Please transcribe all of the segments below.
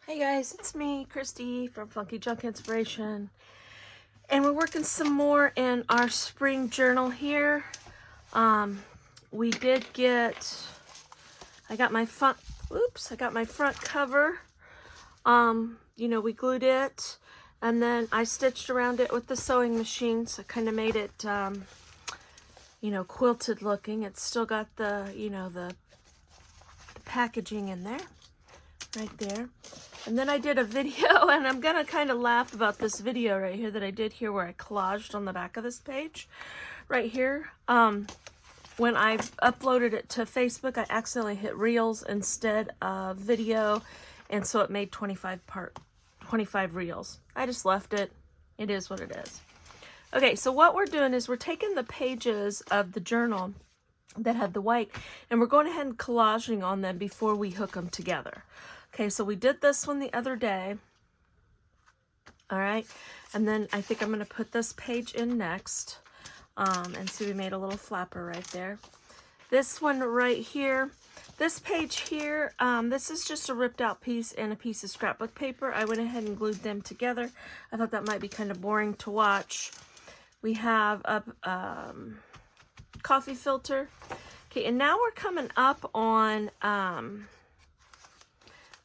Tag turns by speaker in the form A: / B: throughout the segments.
A: Hey guys, it's me, Christy from Funky Junk Inspiration, and we're working some more in our spring journal here. We did get, I got my front cover. We glued it, and then I stitched around it with the sewing machine, so kind of made it, quilted looking. It's still got the, the packaging in there, right there. And then I did a video, and I'm gonna kind of laugh about this video right here that I did here where I collaged on the back of this page right here. When I uploaded it to Facebook, I accidentally hit Reels instead of video, and so it made 25 Reels. I just left it. It is what it is. Okay, so what we're doing is we're taking the pages of the journal that had the white, and we're going ahead and collaging on them before we hook them together. Okay, so we did this one the other day. All right, and then I think I'm going to put this page in next. And see, we made a little flapper right there. This one right here, this page here, this is just a ripped out piece and a piece of scrapbook paper. I went ahead and glued them together. I thought that might be kind of boring to watch. We have a coffee filter. Okay, and now we're coming up on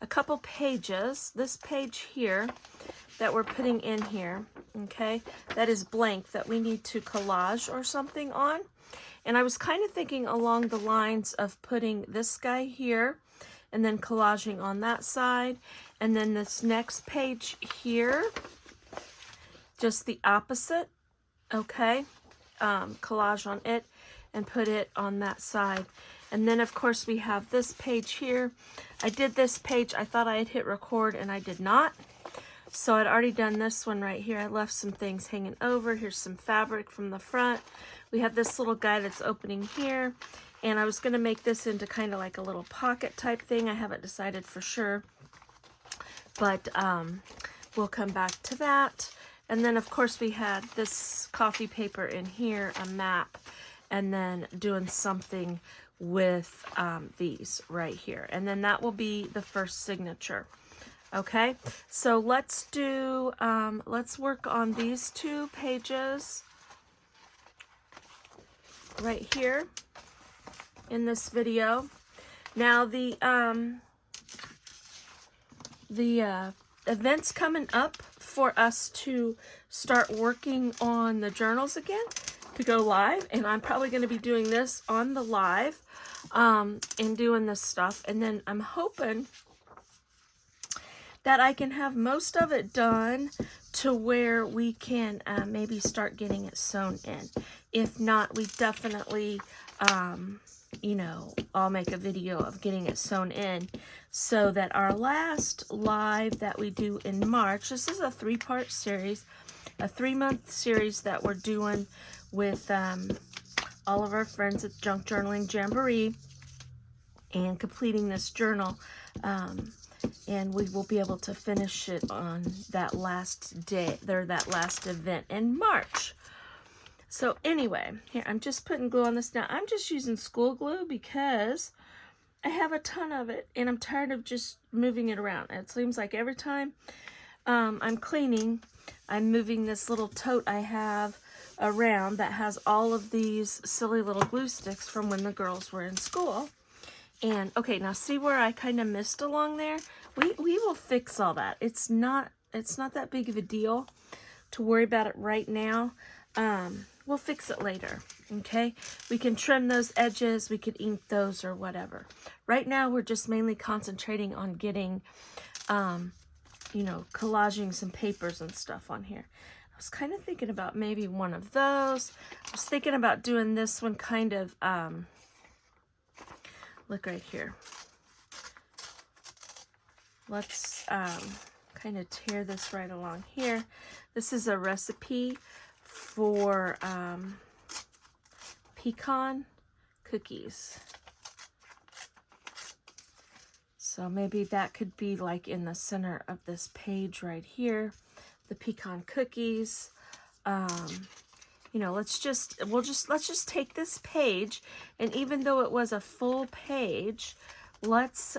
A: a couple pages. This page here that we're putting in here, okay, that is blank, that we need to collage or something on. And I was kind of thinking along the lines of putting this guy here and then collaging on that side, and then this next page here, just the opposite, okay, collage on it and put it on that side. And then of course we have this page here. I did this page, I thought I had hit record and I did not. So I'd already done this one right here. I left some things hanging over. Here's some fabric from the front. We have this little guy that's opening here. And I was gonna make this into kind of like a little pocket type thing. I haven't decided for sure, but we'll come back to that. And then of course we had this coffee paper in here, a map, and then doing something with these right here. And then that will be the first signature. Okay, so let's do, let's work on these two pages right here in this video. Now the event's coming up for us to start working on the journals again, to go live, and I'm probably going to be doing this on the live and doing this stuff, and then I'm hoping that I can have most of it done to where we can maybe start getting it sewn in. If not, we definitely I'll make a video of getting it sewn in, so that our last live that we do in March, this is a 3-part series, a 3-month series that we're doing with all of our friends at Junk Journaling Jamboree, and completing this journal, and we will be able to finish it on that last day, or that last event in March. So anyway, here, I'm just putting glue on this now. I'm just using school glue because I have a ton of it, and I'm tired of just moving it around. It seems like every time I'm cleaning, I'm moving this little tote I have around that has all of these silly little glue sticks from when the girls were in school. And okay, now see where I kind of missed along there? We will fix all that. It's not that big of a deal to worry about it right now. We'll fix it later, okay? We can trim those edges, we could ink those or whatever. Right now we're just mainly concentrating on getting, collaging some papers and stuff on here. I was kind of thinking about maybe one of those. I was thinking about doing this one kind of, look right here. Let's kind of tear this right along here. This is a recipe for pecan cookies. So maybe that could be like in the center of this page right here, the pecan cookies. Let's just take this page, and even though it was a full page, let's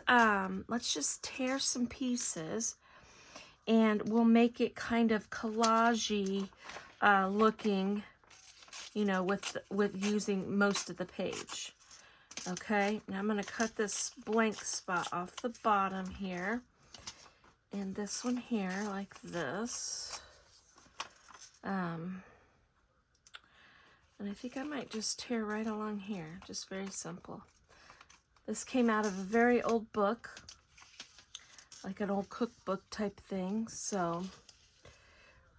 A: just tear some pieces, and we'll make it kind of collage-y looking, you know, with using most of the page. Okay, now I'm going to cut this blank spot off the bottom here, and this one here like this. And I think I might just tear right along here, just very simple. This came out of a very old book, like an old cookbook type thing, so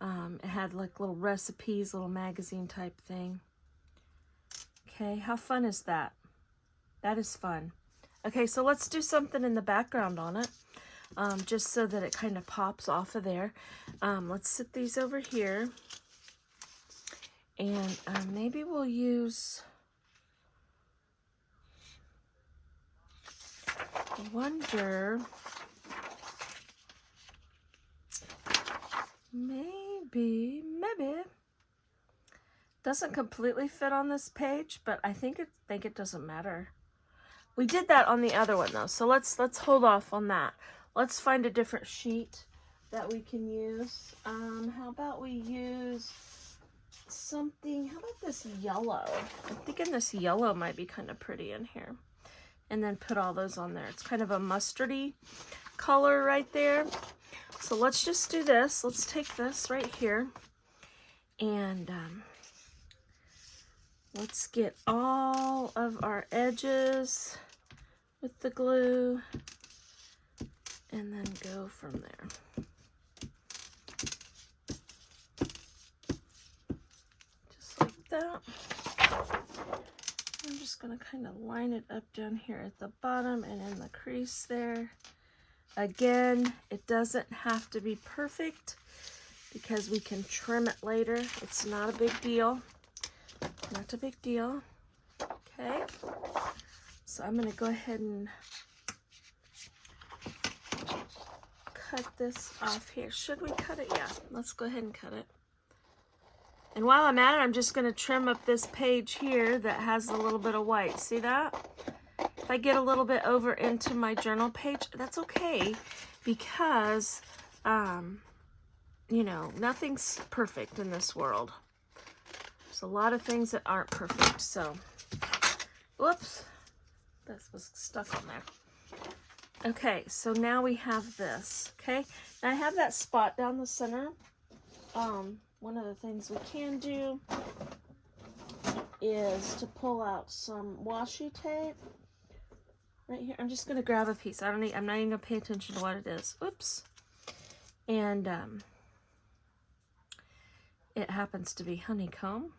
A: it had like little recipes, little magazine type thing. Okay, how fun is that? That is fun. Okay, so let's do something in the background on it, just so that it kind of pops off of there. Let's sit these over here, and maybe we'll use, I wonder, maybe, doesn't completely fit on this page, but I think it doesn't matter. We did that on the other one though, so let's hold off on that. Let's find a different sheet that we can use. How about we use something, how about this yellow? I'm thinking this yellow might be kind of pretty in here. And then put all those on there. It's kind of a mustardy color right there. So let's just do this. Let's take this right here, and let's get all of our edges with the glue, and then go from there. Just like that. I'm just going to kind of line it up down here at the bottom and in the crease there. Again, it doesn't have to be perfect because we can trim it later. It's not a big deal. Not a big deal. Okay. So I'm going to go ahead and cut this off here. Should we cut it? Yeah, let's go ahead and cut it. And while I'm at it, I'm just going to trim up this page here that has a little bit of white. See that? If I get a little bit over into my journal page, that's okay, because, you know, nothing's perfect in this world. There's a lot of things that aren't perfect, so, whoops, that was stuck on there. Okay, so now we have this, okay? Now I have that spot down the center. One of the things we can do is to pull out some washi tape right here. I'm just going to grab a piece. I'm not even going to pay attention to what it is. Oops. And it happens to be honeycomb.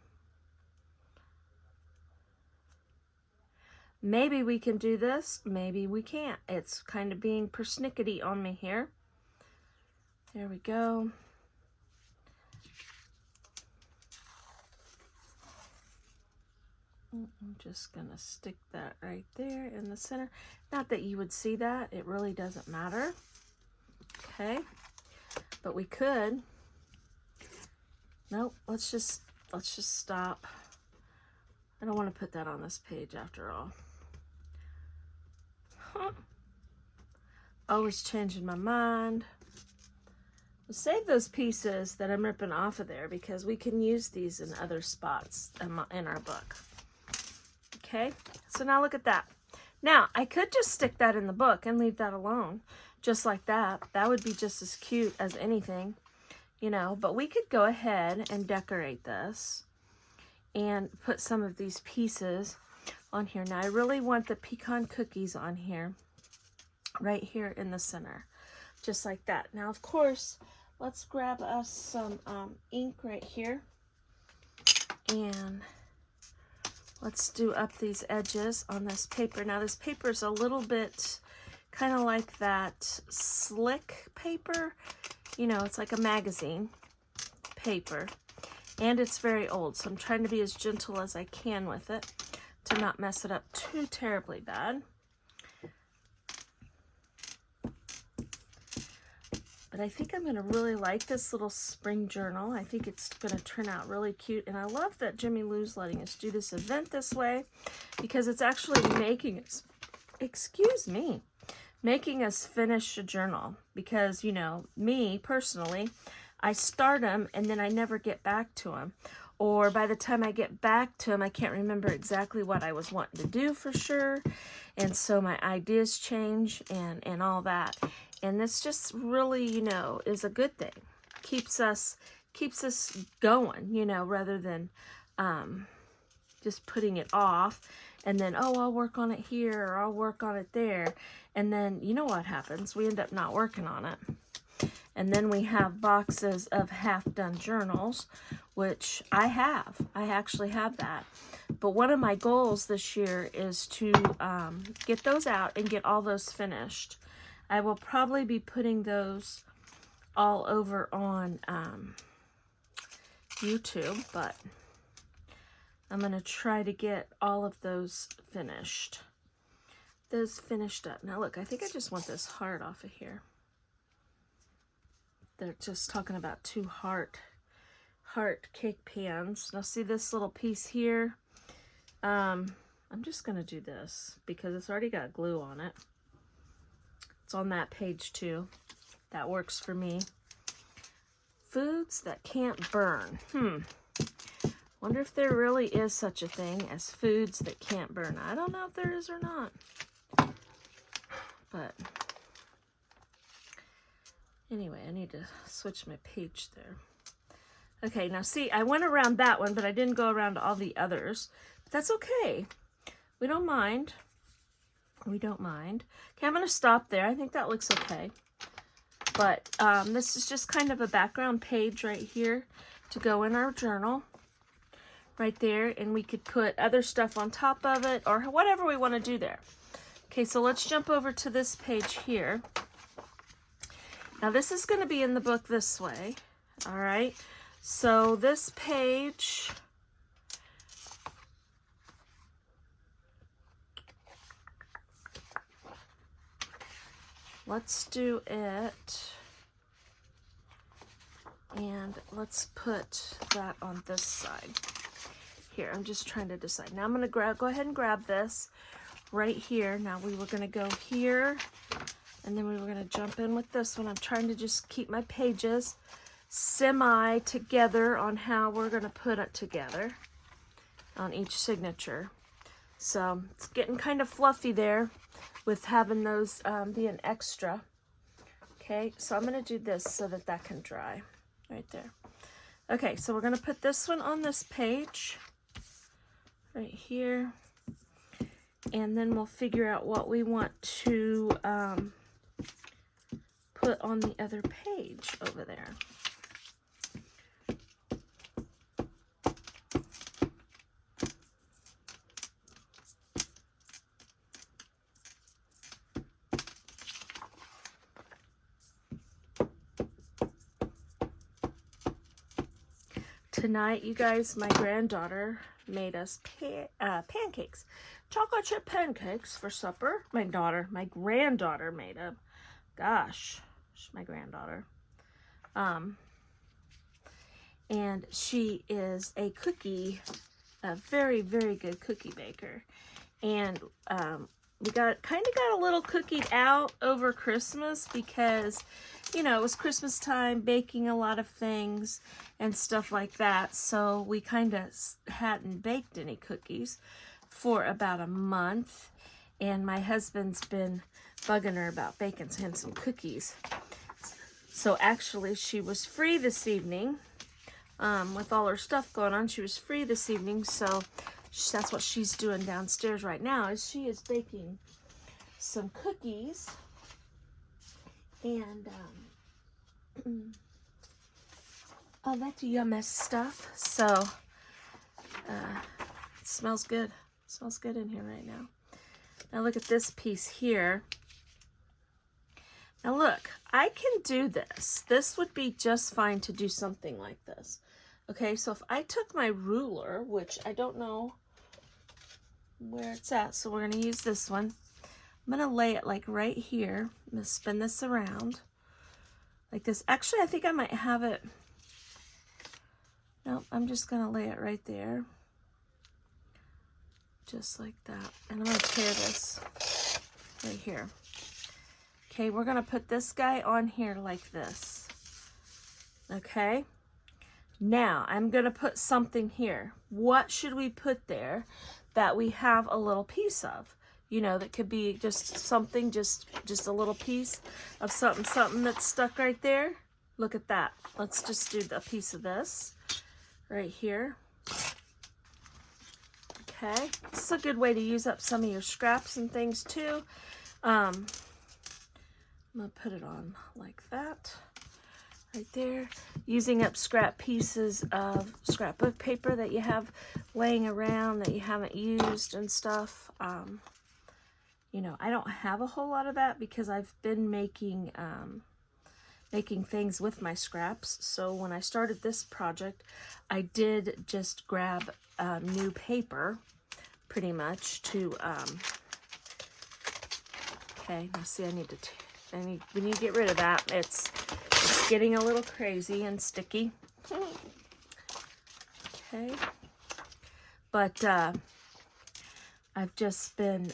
A: Maybe we can do this. Maybe we can't. It's kind of being persnickety on me here. There we go. I'm just going to stick that right there in the center. Not that you would see that. It really doesn't matter. Okay. But we could. Nope. Let's just stop. I don't want to put that on this page after all. Huh. Always changing my mind. We'll save those pieces that I'm ripping off of there because we can use these in other spots in our book. Okay, so now look at that. Now, I could just stick that in the book and leave that alone, just like that. That would be just as cute as anything, you know, but we could go ahead and decorate this and put some of these pieces on here. Now, I really want the pecan cookies on here, right here in the center, just like that. Now, of course, let's grab us some ink right here, and let's do up these edges on this paper. Now this paper is a little bit kind of like that slick paper. You know, it's like a magazine paper. And it's very old, so I'm trying to be as gentle as I can with it to not mess it up too terribly bad. But I think I'm going to really like this little spring journal. I think it's going to turn out really cute. And I love that Jimmy Lou's letting us do this event this way because it's actually making us excuse me, making us finish a journal because, you know, me personally, I start them and then I never get back to them. Or by the time I get back to them, I can't remember exactly what I was wanting to do for sure. And so my ideas change and all that. And this just really, you know, is a good thing. Keeps us going, you know, rather than just putting it off and then, oh, I'll work on it here or I'll work on it there. And then, you know what happens? We end up not working on it. And then we have boxes of half-done journals, which I have. I actually have that. But one of my goals this year is to get those out and get all those finished. I will probably be putting those all over on YouTube, but I'm going to try to get all of those finished. Those finished up. Now look, I think I just want this heart off of here. They're just talking about 2 heart cake pans. Now see this little piece here? I'm just going to do this because it's already got glue on it. It's on that page too. That works for me. Foods that can't burn. Wonder if there really is such a thing as foods that can't burn. I don't know if there is or not. But anyway, I need to switch my page there. Okay, now see, I went around that one, but I didn't go around all the others. But that's okay. We don't mind. We don't mind. Okay, I'm going to stop there. I think that looks okay. But this is just kind of a background page right here to go in our journal. Right there. And we could put other stuff on top of it or whatever we want to do there. Okay, so let's jump over to this page here. Now this is going to be in the book this way. All right. So this page, let's do it, and let's put that on this side. Here, I'm just trying to decide. Now I'm going to go ahead and grab this right here. Now we were going to go here, and then we were going to jump in with this one. I'm trying to just keep my pages semi together on how we're going to put it together on each signature. So it's getting kind of fluffy there with having those be an extra. Okay, so I'm going to do this so that that can dry right there. Okay, so we're going to put this one on this page right here, and then we'll figure out what we want to put on the other page over there. Tonight, you guys, my granddaughter made us pancakes, chocolate chip pancakes for supper. My granddaughter made them. Gosh, she's my granddaughter. And she is a very, very good cookie baker. And we kind of got a little cookied out over Christmas because, you know, it was Christmas time, baking a lot of things and stuff like that. So we kind of hadn't baked any cookies for about a month. And my husband's been bugging her about baking him some cookies. So actually she was free this evening. With all her stuff going on, she was free this evening. So that's what she's doing downstairs right now, is she is baking some cookies. And oh, that's yummy stuff. So it smells good. It smells good in here right now. Now look at this piece here. Now look, I can do this. This would be just fine to do something like this. Okay, so if I took my ruler, which I don't know where it's at, so we're going to use this one. I'm going to lay it like right here. I'm going to spin this around like this. Actually, I think I might have it. Nope, I'm just going to lay it right there. Just like that. And I'm going to tear this. right here. Okay, we're gonna put this guy on here like this. Okay, now I'm gonna put something here. What should we put there that we have a little piece of? You know, that could be just something, just a little piece of something that's stuck right there. Look at that. Let's just do a piece of this right here. Okay, this is a good way to use up some of your scraps and things too. I'm gonna put it on like that, right there. Using up scrap pieces of scrapbook paper that you have laying around that you haven't used and stuff. You know, I don't have a whole lot of that because I've been making things with my scraps. So when I started this project, I did just grab new paper, pretty much, to, okay, now see, we need to get rid of that. It's getting a little crazy and sticky. Okay, but I've just been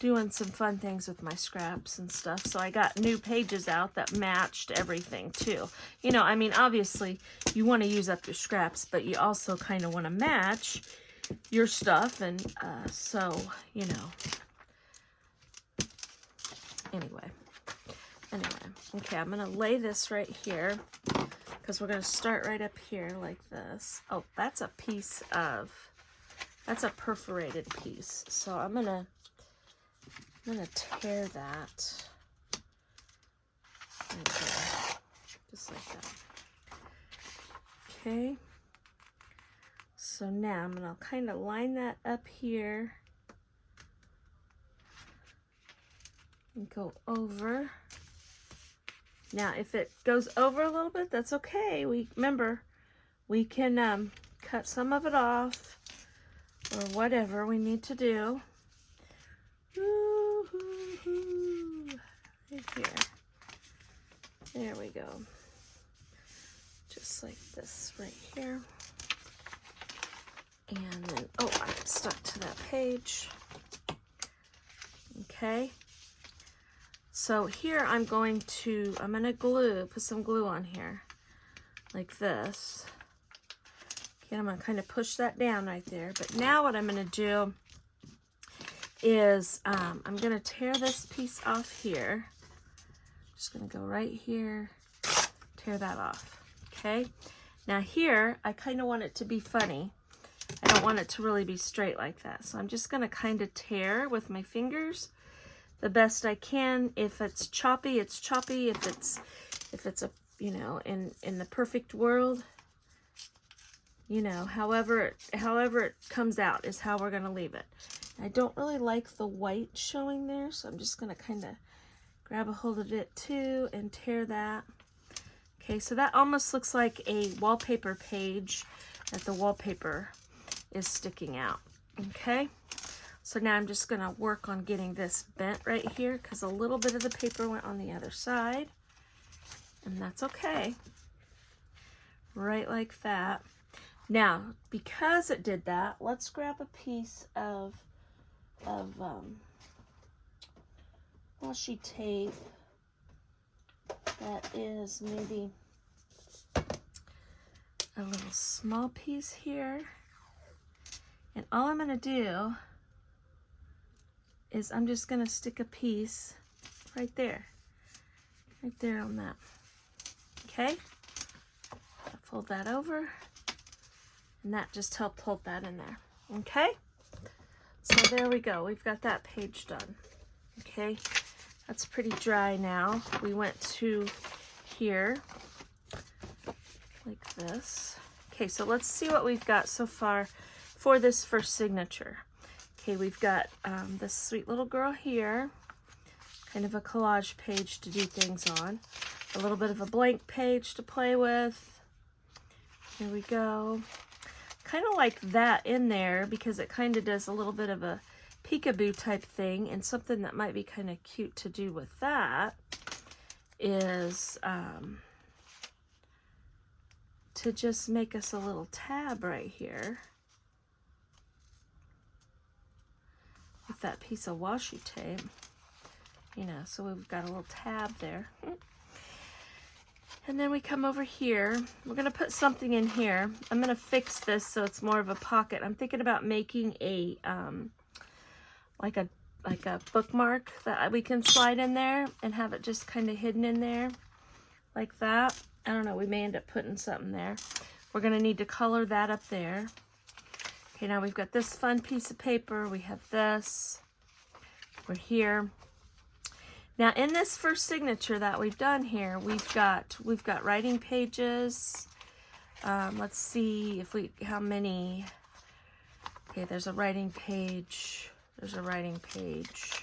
A: doing some fun things with my scraps and stuff. So I got new pages out that matched everything too. You know, I mean, obviously you want to use up your scraps, but you also kind of want to match your stuff. And so, you know, anyway, okay, I'm going to lay this right here because we're going to start right up here like this. Oh, that's a perforated piece. So I'm going to tear that right there, just like that. Okay, so now I'm gonna kind of line that up here and go over. Now, if it goes over a little bit, that's okay. Remember, we can cut some of it off or whatever we need to do. Right here. There we go. Just like this right here. And then, oh, I'm stuck to that page. Okay. So here I'm gonna put some glue on here like this. Okay, I'm gonna kind of push that down right there. But now what I'm gonna do is I'm gonna tear this piece off here. Just gonna go right here, tear that off. Okay, now here I kind of want it to be funny. I don't want it to really be straight like that, so I'm just gonna kind of tear with my fingers the best I can. If it's choppy, it's choppy. If it's a, you know, in the perfect world, you know, however it comes out is how we're gonna leave it. I don't really like the white showing there, so I'm just gonna kind of grab a hold of it too and tear that. Okay, so that almost looks like a wallpaper page that the wallpaper is sticking out. Okay, so now I'm just gonna work on getting this bent right here because a little bit of the paper went on the other side, and that's okay. Right like that. Now, because it did that, let's grab a piece of washi tape that is maybe a little small piece here. And all I'm gonna do is I'm just gonna stick a piece right there on that. Okay, I'll fold that over, and that just helped hold that in there. Okay, so there we go. We've got that page done. Okay, that's pretty dry now. We went to here like this. Okay, so let's see what we've got so far for this first signature. Okay, we've got this sweet little girl here, kind of a collage page to do things on, a little bit of a blank page to play with. Here we go. Kind of like that in there because it kind of does a little bit of a peekaboo type thing, and something that might be kind of cute to do with that is to just make us a little tab right here. If that piece of washi tape. You know, so we've got a little tab there. And then we come over here. We're going to put something in here. I'm going to fix this so it's more of a pocket. I'm thinking about making a, like a bookmark that we can slide in there and have it just kind of hidden in there like that. I don't know, we may end up putting something there. We're going to need to color that up there. Okay, now we've got this fun piece of paper. We have this. We're here. Now in this first signature that we've done here, we've got writing pages. Let's see if how many. Okay, there's a writing page. There's a writing page,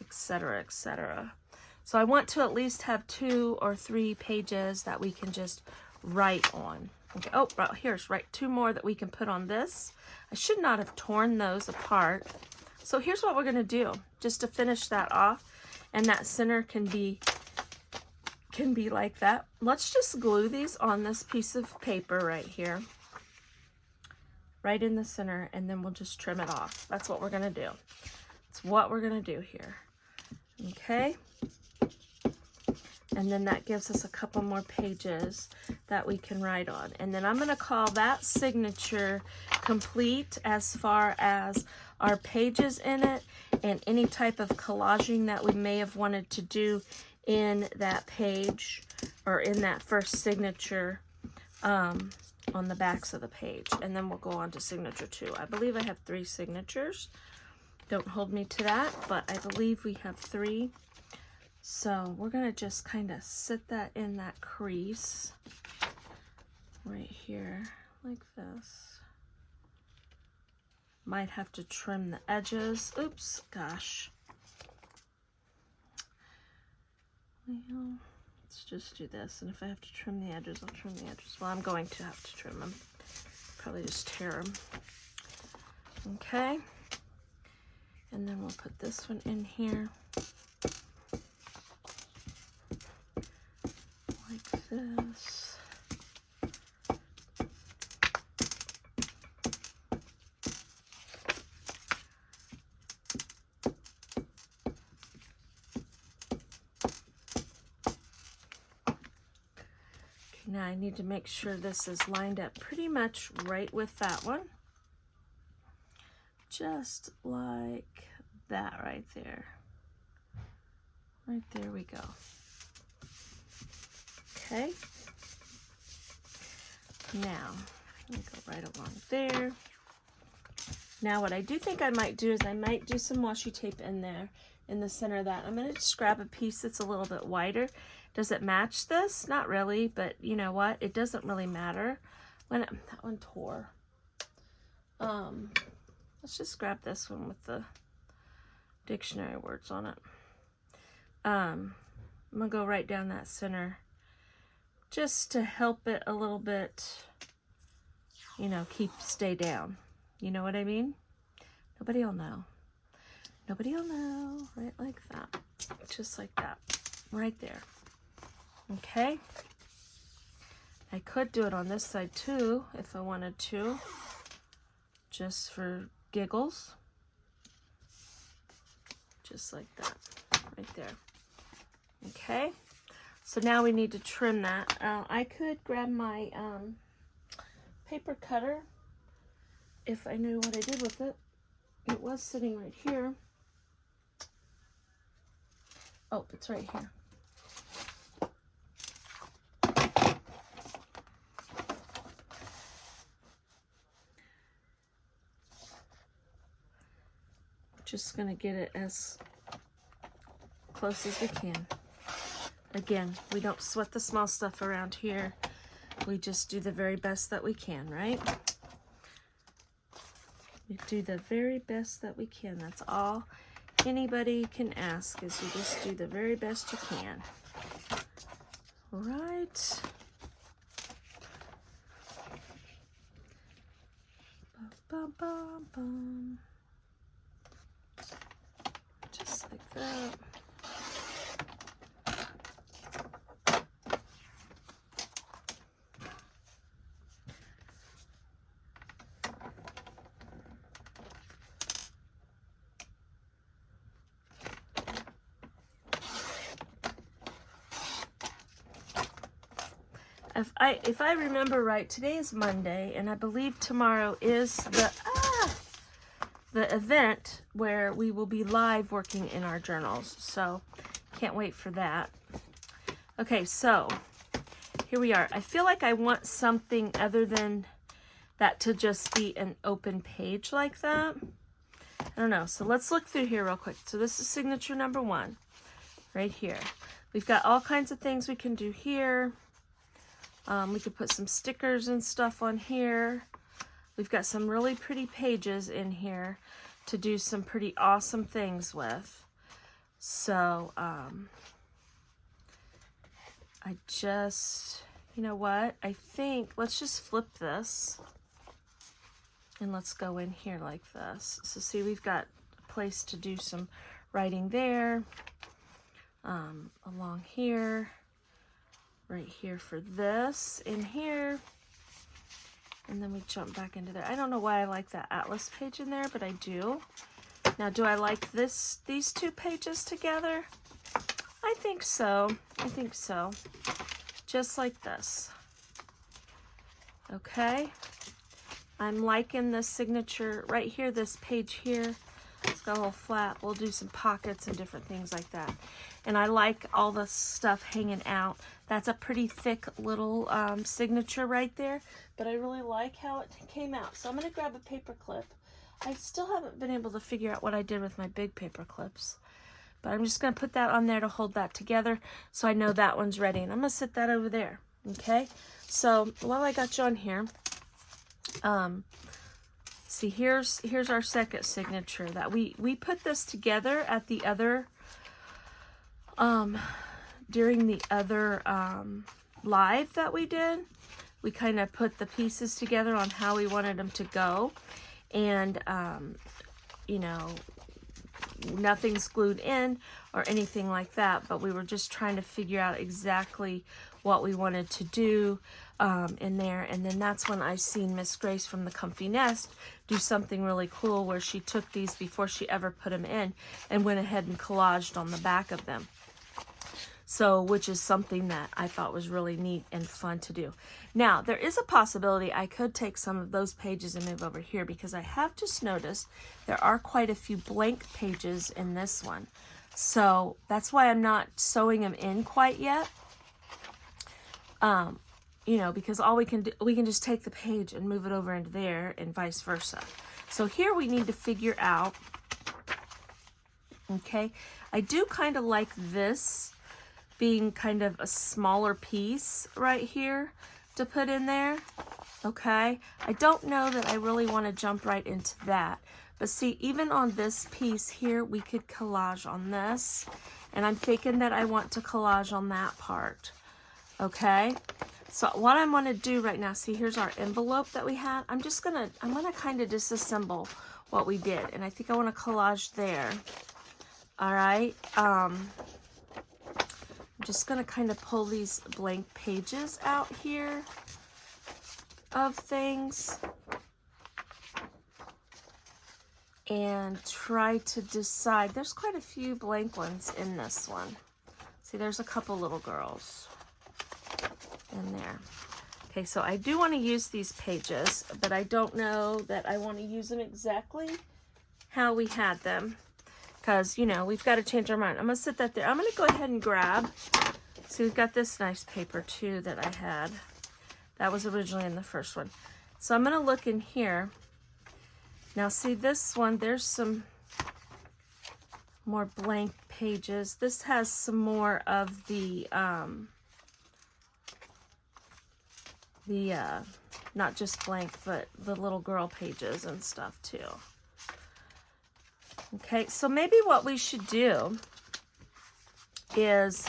A: etc., etc. So I want to at least have 2 or 3 pages that we can just write on. Okay. Oh, right here's 2 more that we can put on this. I should not have torn those apart. So here's what we're going to do, just to finish that off, and that center can be like that. Let's just glue these on this piece of paper right here, right in the center, and then we'll just trim it off. That's what we're going to do. That's what we're going to do here. Okay. And then that gives us a couple more pages that we can write on. And then I'm going to call that signature complete as far as our pages in it and any type of collaging that we may have wanted to do in that page or in that first signature on the backs of the page. And then we'll go on to signature 2. I believe I have 3 signatures. Don't hold me to that, but I believe we have 3. So we're going to just kind of sit that in that crease right here like this. Might have to trim the edges. Oops, gosh. Well, let's just do this. And if I have to trim the edges, I'll trim the edges. Well, I'm going to have to trim them. Probably just tear them. Okay. And then we'll put this one in here. Like this. Okay, now I need to make sure this is lined up pretty much right with that one. Just like that right there. Right there we go. Okay. Now, let me go right along there. Now what I do think I might do is I might do some washi tape in there in the center of that. I'm going to just grab a piece that's a little bit wider. Does it match this? Not really, but you know what? It doesn't really matter. That one tore. Let's just grab this one with the dictionary words on it. I'm going to go right down that center just to help it a little bit, you know, stay down. You know what I mean? Nobody will know. Nobody will know. Right like that. Just like that. Right there. Okay. I could do it on this side too if I wanted to. Just for giggles. Just like that. Right there. Okay. So now we need to trim that. I could grab my paper cutter if I knew what I did with it. It was sitting right here. Oh, it's right here. Just gonna get it as close as we can. Again, we don't sweat the small stuff around here. We just do the very best that we can, right? We do the very best that we can. That's all anybody can ask, is you just do the very best you can. Right? Bum, bum, bum. Just like that. if I remember right, today is Monday, and I believe tomorrow is the event where we will be live working in our journals. So can't wait for that. Okay, so here we are. I feel like I want something other than that to just be an open page like that. I don't know. So let's look through here real quick. So this is signature number 1 right here. We've got all kinds of things we can do here. We could put some stickers and stuff on here. We've got some really pretty pages in here to do some pretty awesome things with. So, I just, you know what? I think, let's just flip this. And let's go in here like this. So see, we've got a place to do some writing there. Along here. Right here for this. In here. And then we jump back into there. I don't know why I like that atlas page in there, but I do. Now, do I like these 2 pages together? I think so. I think so. Just like this. Okay. I'm liking this signature right here, this page here. It's got a little flap. We'll do some pockets and different things like that. And I like all the stuff hanging out. That's a pretty thick little signature right there. But I really like how it came out. So I'm going to grab a paper clip. I still haven't been able to figure out what I did with my big paper clips. But I'm just going to put that on there to hold that together so I know that one's ready. And I'm going to sit that over there. Okay? So while I got you on here, see, here's our second signature that we put this together at the other, during the other live that we did. We kind of put the pieces together on how we wanted them to go. And, you know, nothing's glued in or anything like that, but we were just trying to figure out exactly what we wanted to do in there. And then that's when I seen Miss Grace from the Comfy Nest do something really cool where she took these before she ever put them in and went ahead and collaged on the back of them. So, which is something that I thought was really neat and fun to do. Now, there is a possibility I could take some of those pages and move over here because I have just noticed there are quite a few blank pages in this one. So, that's why I'm not sewing them in quite yet. You know, because all we can do, we can just take the page and move it over into there and vice versa. So here we need to figure out, okay, I do kind of like this being kind of a smaller piece right here to put in there, okay? I don't know that I really want to jump right into that. But see, even on this piece here, we could collage on this. And I'm thinking that I want to collage on that part, okay? So what I'm going to do right now, see, here's our envelope that we had. I'm going to kind of disassemble what we did. And I think I want to collage there, all right? I'm just going to kind of pull these blank pages out here of things and try to decide. There's quite a few blank ones in this one. See, there's a couple little girls in there. Okay, so I do want to use these pages, but I don't know that I want to use them exactly how we had them. Because, you know, we've got to change our mind. I'm going to sit that there. I'm going to go ahead and grab. See, we've got this nice paper, too, that I had. That was originally in the first one. So I'm going to look in here. Now, see, this one, there's some more blank pages. This has some more of the not just blank, but the little girl pages and stuff, too. Okay, so maybe what we should do is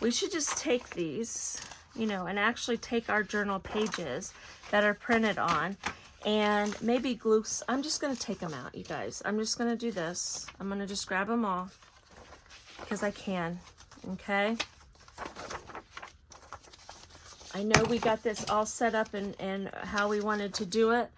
A: we should just take these, you know, and actually take our journal pages that are printed on and maybe glue. I'm just going to take them out, you guys. I'm just going to do this. I'm going to just grab them off because I can, okay? I know we got this all set up and how we wanted to do it,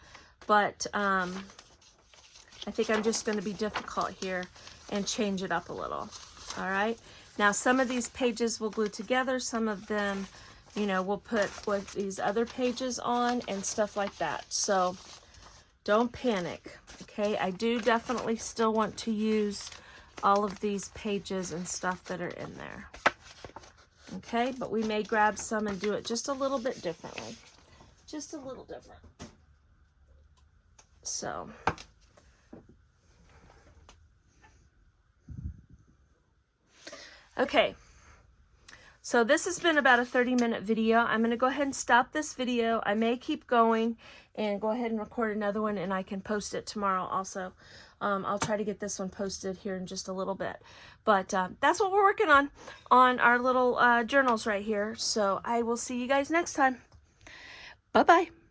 A: but I think I'm just going to be difficult here and change it up a little. All right. Now, some of these pages will glue together. Some of them you know, we'll put what these other pages on and stuff like that. So don't panic, okay? I do definitely still want to use all of these pages and stuff that are in there. Okay, but we may grab some and do it just a little bit differently. Just a little different. So, okay. So this has been about a 30-minute video. I'm going to go ahead and stop this video. I may keep going and go ahead and record another one, and I can post it tomorrow also. I'll try to get this one posted here in just a little bit. But that's what we're working on our little journals right here. So I will see you guys next time. Bye-bye.